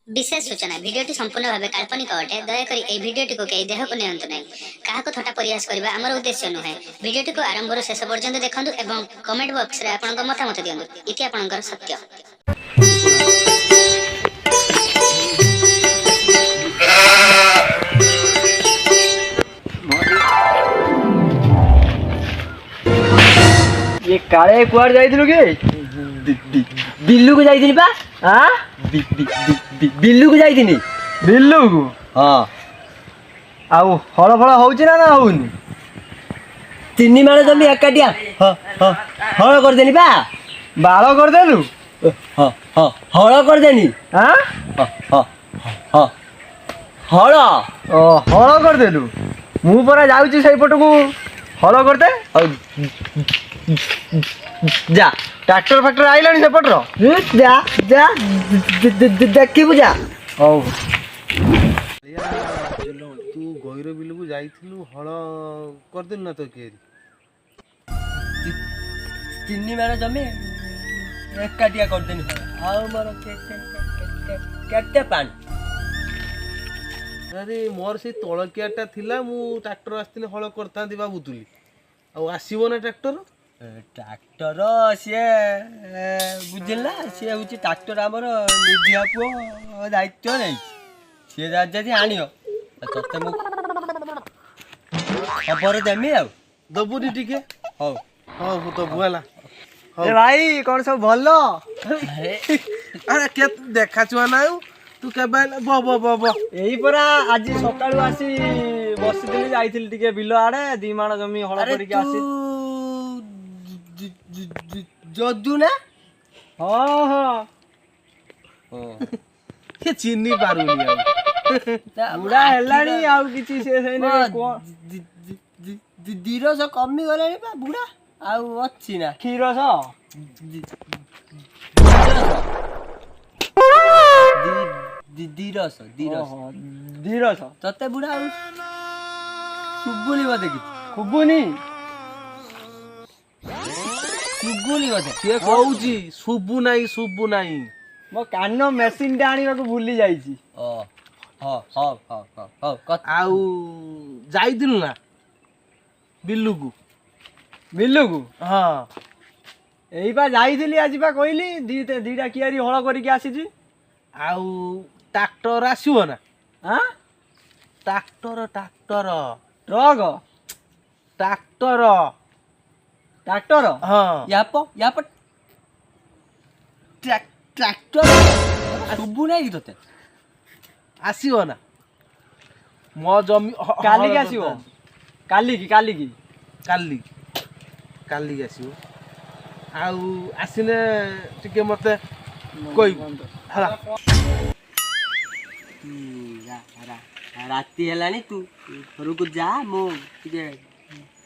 विशेष सूचना भिडियोटी संपूर्ण भाव काल्पनिक अटे दयाकोरी एई भिडियोटी को कई देह को नियंतु नहीं काहाको थट्टा प्रयास करबा हमर उद्देश्य नुहे भिडियोटी को आरंभ शेष पर्यंत देखंतु एवं कमेंट बॉक्स रे आपनक मतामत दियंतु इति आपनकर सत्य ये काले कुआर जाइथिलु के बिल्लू को जाइथिनि बा हां बिल्लू को जाइथिनि बिल्लू को हां आउ हळ फळ होउची ना होउनी तिन्नी माने जमी एकाटिया हां हां हळ कर देनी बा बाळ कर देलु हां हां हळ कर देनी हां हां हां हळ ओ हळ कर देलु मु परा जाउची सही पट को हळ करते जा ट्रैक्टर फैक्टर आइलानी से पटर जा जा देखिबु जा ओ तू गईर बिल को जाइथिलु हळ कर देन ना तो केरी तिन्नी मारे जमी एकाटिया कर देनी आ मोर केटे पानी अरे मोर से तळकियाटा थिला मु ट्रैक्टर आस्तिले हळ करता दी बाबुतुली आ आसीबो ना ट्रैक्टर ट्रैक्टर सी बुझला सी हूँ ट्रैक्टर आमर निधिया पुओ दायित्व नहीं सी जदि आण ते खबर देमी आ दबुनी टिके हौ हां तो बुआला ए भाई कौन सब भल अरे के देखा छुआ ना तू केबे ब ब ब ब एई परा आज सकाळू आसी बसिदिली जाइथिल टिके बिल आड़े 2 माण जमी हळ करिक आसी जदू ना हां हां के चिन्नी पारुनी आ बुढ़ा हेलानी आउ किछि से सैने को दिरस कमी गलानी बा बुढ़ा आउ अछि ना खीरस दिरस दिरस दिरस तते बुढ़ा आउ सुबुनी बदे कि खुबुनी सुबुनी बदे के कहउची सुबु नाही मो कान मेसिन टा आनिबा को भूली जाईची ओ हां हां हां हां आउ जाइदिल ना बिल्लू को हां एई बा जाईथिली आज बा कहली दीटा कियारी हळ करिक आसीची आउ ट्रैक्टर आसीबो ना हां ट्रैक्टर ट्रक ट्रैक्टर हां या पर ट्रैक्टर सुबु नाही तते आसीबो ना मो जमी काली के आसीबो काली की काली आसीबो आउ आसिने टिके मते कोइ हला राती हेलानी तू घर को जा मो टिके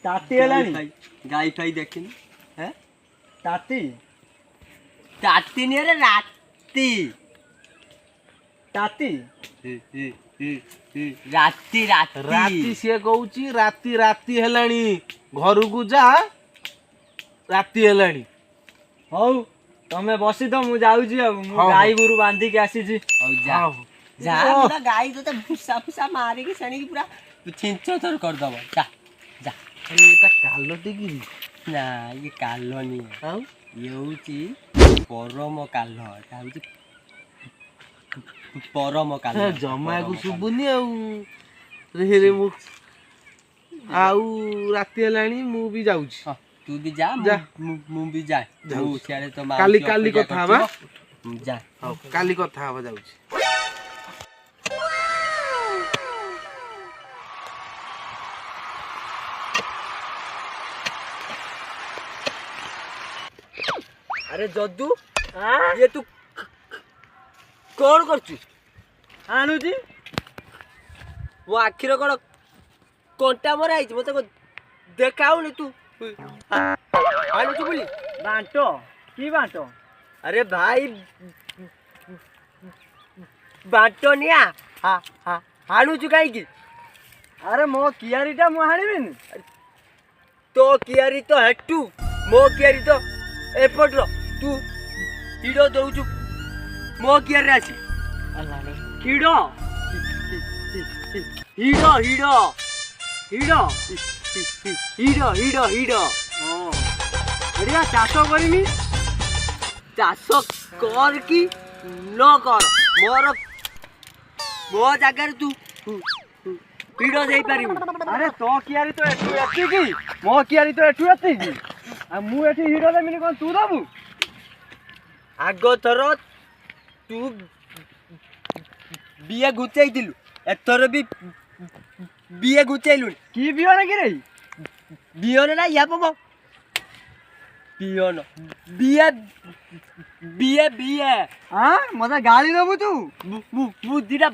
ताती हेलानी गाई फाई देखिन हैं ताती ताती ने रे राती ताती राती राती से कहउची राती हेलानी घर को जा राती हेलानी हौ तमे बसी तो मु जाउची अब मु गाई गुरु बांधी के आसी छी और जा जा पूरा गाई तो भूसा मारी के सणी की पूरा छिंचो तोर कर दबो जा जा अरे एटा कालो टिगिरी ना ये कालो नहीं है हां ये होची परम कालो एटा होची परम कालो जमा को सुबुनी आउ रे मु आउ राती हेलानी मु भी जाउची तू भी जा मु भी जा मु सियारे तो मार काली कथा हवा जा हां काली कथा हवा जाउची अरे जद्दू ये तू कौन करचू आनुची वो आखिर कौन कंटा मरा है मत देखाऊनी तू आनुचू बोली बांटो की बांटो अरे भाई बांटो निया हाँ हाँ हाणुचू कहीं अरे मो कियारीटा मु हाणिबिन तो कियारी तो हेटू मो कियारी तो एपट तू हिडो दउचू मो कियारी आसी अल्लाह ହିଡ଼ ହିଡ଼ ହିଡ଼ ହିଡ଼ ହିଡ଼ ହିଡ଼ ହିଡ଼ ଏଇଟା ଚାଷ କରିମି ଚାଷ କର କି ନ କର ମୋର ମୋ ଜାଗାରେ ତୁ ହିଡ଼ ଦେଇପାରିବୁ। ଆରେ ତୋ କିଆରି ତ ଏଠୁ ଏତିକି ମୋ କିଆରି ତ ଏଠୁ ଏତିକି ଆଉ ମୁଁ ଏଠି ହିଡ଼ ଦେବିନି କ'ଣ ତୁ ଦେବୁ? ଆଗ ଥର ତୁ ବିଏ ଘୁଚେଇଥିଲୁ ଏଥର ବି ବିଏ ଘୁଚେଇଲୁଣି। କି ବିହନ କି ରେ? ବିହନ ନା ୟା ପବ ବିହନ ବିଏ ବିଏ ବିଏ ହଁ ମତେ ଗାଳି ଦବୁ ତୁ? ମୁଁ ଦିଟା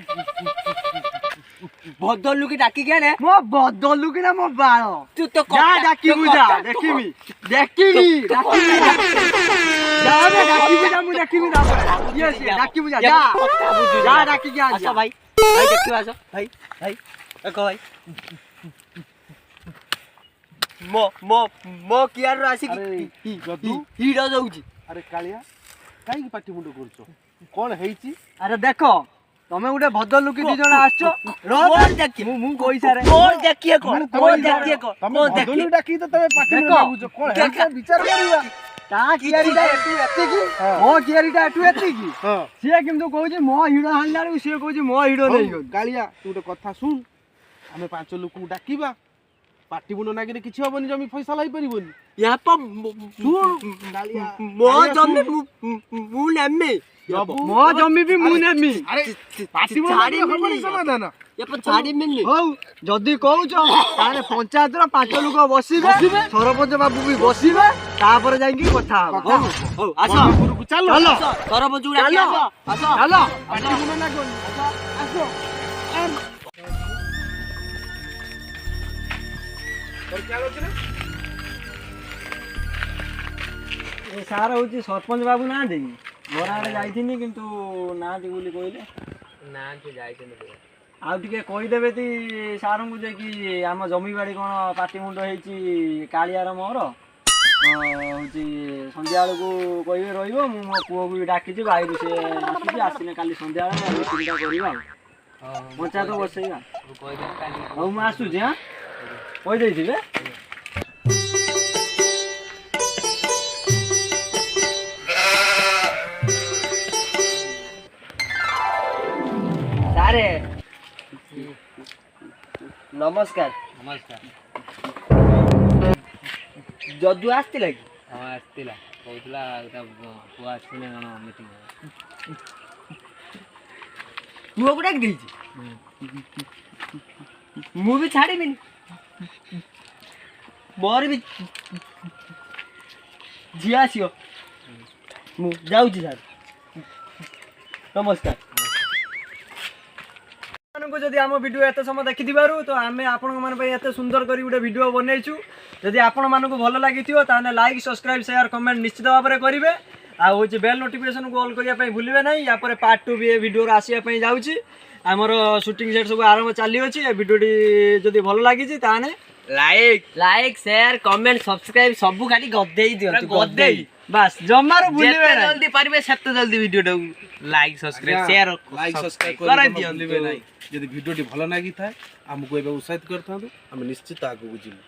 ବଦଲୁ କି ଡାକିକି ଆଣେ। ମୋ ବଦଲୁ କି ନା ମୋ ବାଳ ତୁ ତ ଡାକିବୁ ଯା ଦେଖିବି ଦେଖିବି ଡାକିବି ଯା ମୁଁ ଦେଖିବି ଡାକିବୁ ଯା ଯା ଡାକିକି ଆସ ଭାଇ ଭାଇ ଦେଖିବୁ ଆସ ଭାଇ ଭାଇ ଦେଖ ଭାଇ ମୋ ମୋ ମୋ କିଆର ଆସିକି ହିଡ଼ ଦଉଛି। ଆରେ କାଳିଆ କାହିଁକି ପାଟି ମୁଣ୍ଡ କରୁଛ? କଣ ହେଇଛି? ଆରେ ଦେଖ ତମେ ଗୋଟେ ଭଦ୍ର ଲୁକି ଦି ଜଣ ଆସିଛ ମୁଁ କହିସାରେ ତମେ ଡାକି ତ ତମେ ପାଟି ମୁଣ୍ଡ ଲାଗୁଛ କଣ ହେଇଛି ବିଚାର କରିବା। ତା କିଆରିଟା ଏଠୁ ଏତିକି ମୋ କିଆରିଟା ଏଠୁ ଏତିକି ସିଏ କିନ୍ତୁ କହୁଛି ମୋ ହିଡ଼ ହାଣିଲା ବେଳକୁ ସିଏ କହୁଛି ମୋ ହିଡ଼ ନେଇଗଲି। କାଳିଆ ତୁ ଗୋଟେ କଥା ଶୁଣ ଆମେ 5 ଲୋକଙ୍କୁ ଡାକିବା ପାଟି ମୁଣ୍ଡ ନାଗିରେ କିଛି ହବନି ଜମି ଫଇସାଲା ହେଇପାରିବନି। ମୋ ଜମି ମୁଁ ନେମି ମୋ ଜମି ବି ମୁଁ ନେମି। ସମାଧାନ ହଉ ଯଦି କହୁଛ ତାହେଲେ ପଞ୍ଚାୟତର 5 ଲୋକ ବସିବେ ସରପଞ୍ଚ ବାବୁ ବି ବସିବେ ତାପରେ ଯାଇକି କଥା ହବ। ହଉ ଆସ ଚାଲ ସରପଞ୍ଚ ସାର୍ ହଉଛି ସରପଞ୍ଚ ବାବୁ ନାହାନ୍ତି କି ମୋର ଆଡ଼େ ଯାଇଥିନି କିନ୍ତୁ ନାହାନ୍ତି ବୋଲି କହିଲେ। ନାହାନ୍ତି ଯାଇଛନ୍ତି। ଆଉ ଟିକେ କହିଦେବେ ତି ସାର୍ଙ୍କୁ ଯେ କି ଆମ ଜମି ବାଡ଼ି କ'ଣ ପାଟି ମୁଣ୍ଡ ହେଇଛି କାଳିଆର ମୋର ହଉଛି ସନ୍ଧ୍ୟାବେଳକୁ କହିବେ ରହିବ। ମୁଁ ମୋ ପୁଅକୁ ବି ଡାକିଛି ବାଇରୁ ସେ ଆସୁଛି ଆସିଲେ କାଲି ସନ୍ଧ୍ୟାବେଳେ ମିଟିଂଟା କରିବା ଆଉ ପଞ୍ଚାୟତ ବସେଇବା। ହଉ ମୁଁ ଆସୁଛି ହଁ କହିଦେଇଥିବେ। ସାରେ ନମସ୍କାର। ନମସ୍କାର। ଯଦୁ ଆସିଥିଲା କି? ହଁ ଆସିଥିଲା କହୁଥିଲା ତା ପୁଅ ଆସିଥିଲେ କ'ଣ ମିଟିଂ। ପୁଅକୁ ଡାକି ଦେଇଛି ମୁଁ ବି ଛାଡ଼ିବିନି ମୋର ବି ଝିଅ ଆସିବ। ମୁଁ ଯାଉଛି ସାର୍ ନମସ୍କାର। ଯଦି ଆମ ଭିଡ଼ିଓ ଏତେ ସମୟ ଦେଖିଥିବାରୁ ତ ଆମେ ଆପଣମାନଙ୍କ ପାଇଁ ଏତେ ସୁନ୍ଦର କରି ଗୋଟେ ଭିଡ଼ିଓ ବନେଇଛୁ। ଯଦି ଆପଣମାନଙ୍କୁ ଭଲ ଲାଗିଥିବ ତାହେଲେ ଲାଇକ୍ ସବସ୍କ୍ରାଇବ୍ ସେୟାର କମେଣ୍ଟ ନିଶ୍ଚିତ ଭାବରେ କରିବେ। ଆଉ ହେଉଛି ବେଲ୍ ନୋଟିଫିକେସନକୁ ଅଲ୍ କରିବା ପାଇଁ ଭୁଲିବେ ନାହିଁ। ୟା ପରେ ପାର୍ଟ 2 ବି ଏ ଭିଡ଼ିଓର ଆସିବା ପାଇଁ ଯାଉଛି। ଆମର ସୁଟିଂ ସେଟ୍ ସବୁ ଆରମ୍ଭ ଚାଲିଅଛି। ଏ ଭିଡ଼ିଓଟି ଯଦି ଭଲ ଲାଗିଛି ତାହେଲେ ଲାଇକ୍ ସେୟାର କମେଣ୍ଟ ସବସ୍କ୍ରାଇବ ସବୁ ଖାଲି ଗଦେଇ ଦିଅନ୍ତୁ ଗଦେଇ ବାସ୍ ଜମାରୁ ଭୁଲିବେ ଯେତେ ଜଲ୍ଦି ପାରିବେ ସେତେ ଜଲ୍ଦି ଭିଡ଼ିଓଟାକୁ ଲାଇକ୍ ସବସ୍କ୍ରାଇବ ସେୟାର କରେଇ ଦିଅନ୍ତୁ। ଯଦି ଭିଡ଼ିଓଟି ଭଲ ଲାଗିଥାଏ ଆମକୁ ଏବେ ଉତ୍ସାହିତ କରିଥାନ୍ତୁ ଆମେ ନିଶ୍ଚିତ ଆଗକୁ ଯିବୁ।